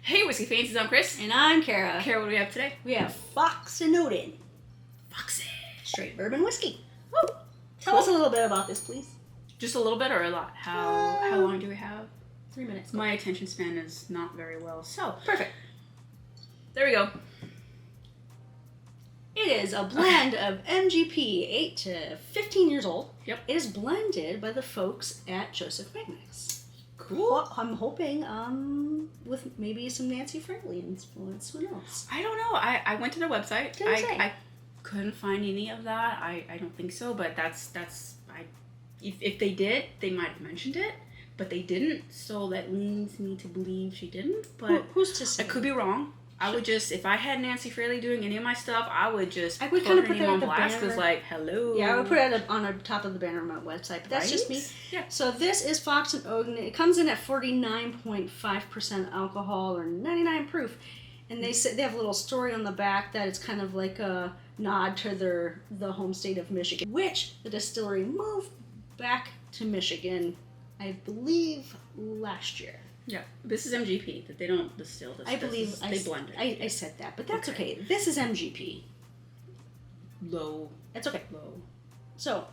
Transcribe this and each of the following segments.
Hey, Whiskey Fancies, I'm Chris. And I'm Kara. Kara, what do we have today? We have Fox and Oden. Foxy. Straight bourbon whiskey. Woo. Tell us a little bit about this, please. Just a little bit or a lot? How long do we have? 3 minutes. My attention span is not very well, so. Perfect. There we go. It is a blend of MGP, 8 to 15 years old. Yep. It is blended by the folks at Joseph Magnus. Cool. Well, I'm hoping with maybe some Nancy Frankly influence. Who knows? I don't know. I went to their website. Didn't say. I couldn't find any of that. I don't think so, but if they did, they might have mentioned it, but they didn't, so that leads me to believe she didn't, but who's to say? I could be wrong. I would just, if I had Nancy Fraley doing any of my stuff, I would just kind of put that on at the blast banner. Cause like, hello. Yeah, I would put it on the top of the banner on my website, but that's just me. Yeah. So this is Fox and Oden. It comes in at 49.5% alcohol or 99 proof. And they have a little story on the back that it's kind of like a nod to the home state of Michigan, which the distillery moved back to Michigan, I believe, last year. Yeah, this is MGP, that they don't distill this. I believe they blend it. I said that, but that's okay. This is MGP. Low. It's okay. Low. So,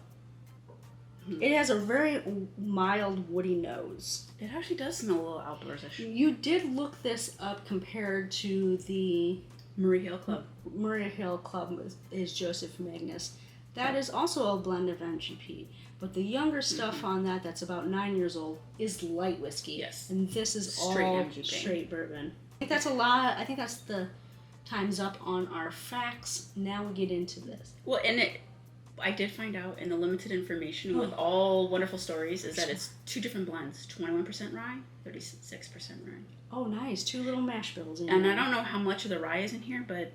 it has a very mild woody nose. It actually does smell a little outdoors-ish. You did look this up compared to the Murray Hill Club. Murray Hill Club is Joseph Magnus. That is also a blend of MGP. But the younger stuff on that's about 9 years old, is light whiskey. Yes. And this is Straight all MGP. straight bourbon. I think that's a lot. I think that's the time's up on our facts. Now we get into this. Well, and I did find out in the limited information with all wonderful stories is that it's 2 different blends. 21% rye, 36% rye. Oh, nice. 2 little mash bills in And there. I don't know how much of the rye is in here, but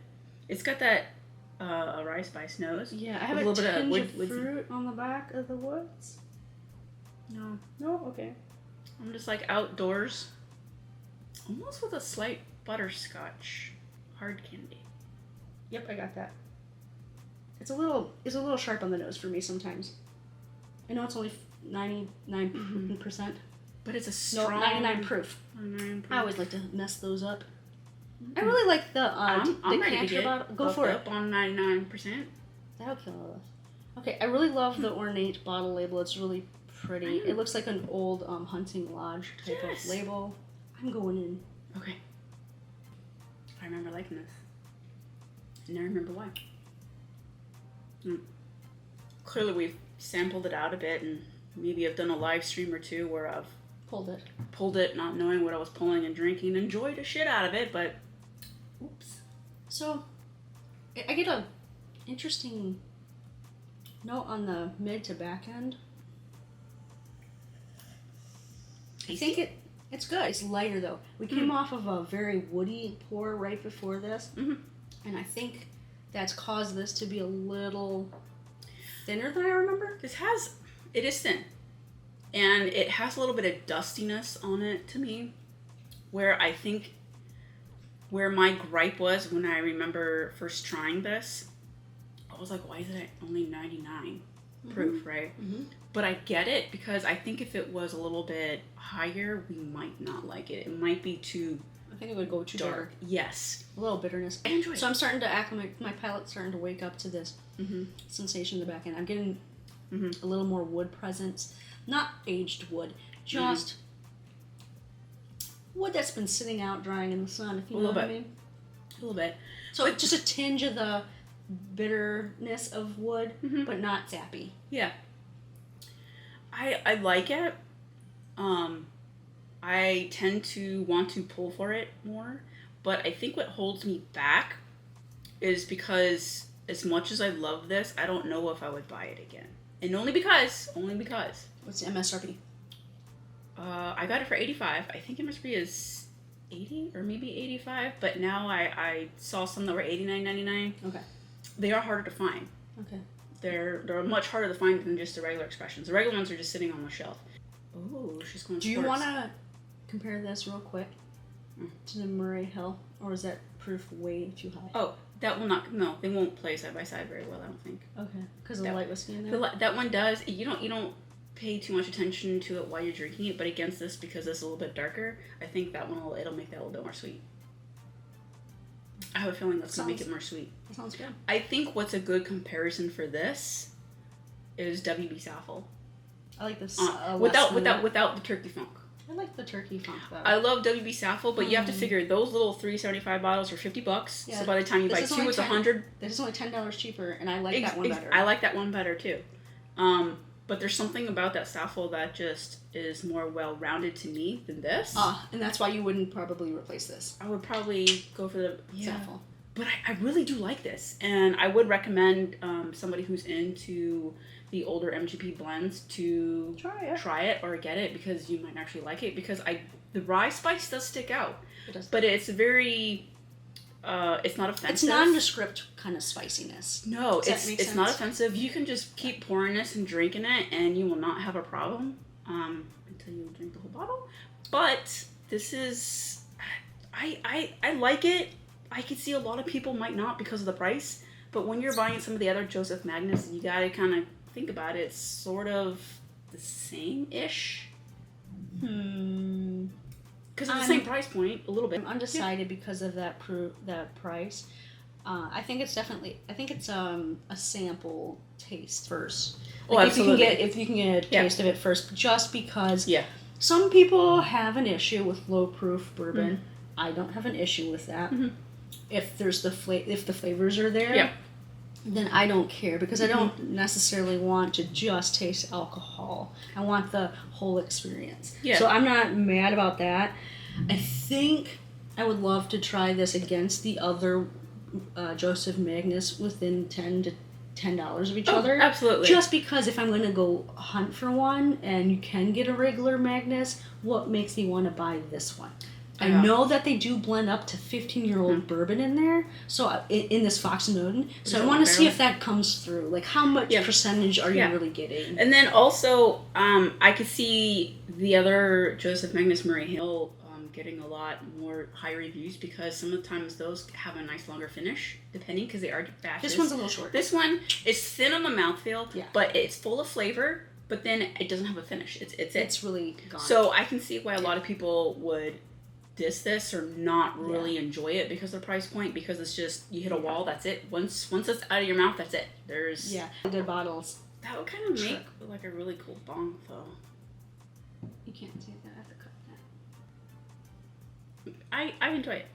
it's got that a rye spice nose. Yeah, I have a little tinge bit of fruit on the back of the woods. No. No? Okay. I'm just like outdoors. Almost with a slight butterscotch hard candy. Yep, I got that. It's a little sharp on the nose for me sometimes. I know it's only 99%. But it's a strong... No, 99 proof. 99 proof. I always like to mess those up. I really like the I'm ready to get bottle. Go for it. up on 99%. That'll kill all of us. Okay, I really love the ornate bottle label. It's really pretty. It looks like an old hunting lodge type of label. I'm going in. Okay. I remember liking this. And I remember why. Clearly we've sampled it out a bit, and maybe I've done a live stream or two where I've pulled it not knowing what I was pulling and drinking, enjoyed the shit out of it, but oops. So I get a interesting note on the mid to back end. I think it's good. It's lighter though. We came off of a very woody pour right before this, and I think that's caused this to be a little thinner than I remember. It is thin, and it has a little bit of dustiness on it to me, where I think where my gripe was when I remember first trying this, I was like, why is it only 99 proof, right? But I get it, because I think if it was a little bit higher, we might not like it. It might be too... I think it would go too dark. Yes. A little bitterness. I enjoy it. So I'm starting to acclimate. My palate's starting to wake up to this sensation in the back end. I'm getting a little more wood presence. Not aged wood. Just wood that's been sitting out drying in the sun, if you know what I mean. A little bit. So it's just a tinge of the bitterness of wood, but not sappy. Yeah. I like it. I tend to want to pull for it more, but I think what holds me back is because as much as I love this, I don't know if I would buy it again. And only because. What's the MSRP? I got it for $85. I think MSRP is $80 or maybe $85, but now I saw some that were $89.99. Okay. They are harder to find. Okay. They're much harder to find than just the regular expressions. The regular ones are just sitting on the shelf. Oh, she's going. Do you want to compare this real quick to the Murray Hill, or is that proof way too high? Oh, that will not. No, they won't play side by side very well. I don't think. Okay, because of the light whiskey in there. That one does. You don't pay too much attention to it while you're drinking it, but against this, because it's a little bit darker, I think that one it'll make that a little bit more sweet. I have a feeling that's gonna make it more sweet. That sounds good. I think what's a good comparison for this is WB Saffel. I like this without the turkey funk. I like the turkey funk though. I love WB Saffel, but you have to figure those little 375 bottles are $50. Yeah. So by the time you buy two, it's $100. This is only $10 cheaper, and I like that one better. I like that one better too. But there's something about that Saffel that just is more well-rounded to me than this. And that's why you wouldn't probably replace this. I would probably go for the Saffel. But I really do like this, and I would recommend somebody who's into the older MGP blends to try it or get it, because you might actually like it, because the rye spice does stick out. It does. But it's very it's not offensive. It's nondescript kind of spiciness. No, it's not offensive. You can just keep pouring this and drinking it, and you will not have a problem until you drink the whole bottle. But this is, I like it. I could see a lot of people might not because of the price. But when you're buying some of the other Joseph Magnus, you gotta kind of think about it. It's sort of the same-ish. Because it's the same price point, a little bit. I'm undecided because of that price. I think it's a sample taste first. Like absolutely. If you can get a taste of it first, just because some people have an issue with low proof bourbon. Mm-hmm. I don't have an issue with that. Mm-hmm. If the flavors are there, then I don't care, because I don't necessarily want to just taste alcohol. I want the whole experience. Yeah. So I'm not mad about that. I think I would love to try this against the other Joseph Magnus within $10 of each other. Absolutely. Just because if I'm going to go hunt for one and you can get a regular Magnus, what makes me want to buy this one? I know that they do blend up to 15-year-old bourbon in there, so in this Fox and Oden. So I want to see if that comes through. Like, how much percentage are you really getting? And then also, I could see the other Joseph Magnus Murray Hill getting a lot more high reviews, because some of the times those have a nice longer finish, depending, because they are batches. This one's a little short. This one is thin on the mouthfeel, but it's full of flavor, but then it doesn't have a finish. It's really gone. So I can see why a lot of people would diss this or not really enjoy it because of the price point, because it's just, you hit a wall, that's it. Once it's out of your mouth, that's it. There's good bottles. That would kind of make like a really cool bong though. You can't see that. I have to cut that. I enjoy it.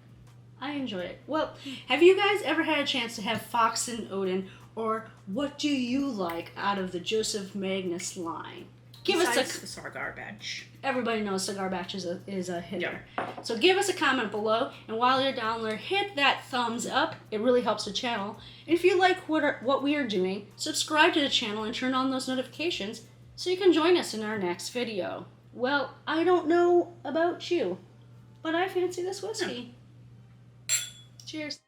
I enjoy it. Well, have you guys ever had a chance to have Fox and Oden, or what do you like out of the Joseph Magnus line? Besides the cigar batch. Everybody knows cigar batch is a hitter. Yeah. So give us a comment below, and while you're down there, hit that thumbs up. It really helps the channel. And if you like what we are doing, subscribe to the channel and turn on those notifications so you can join us in our next video. Well, I don't know about you, but I fancy this whiskey. Yeah. Cheers.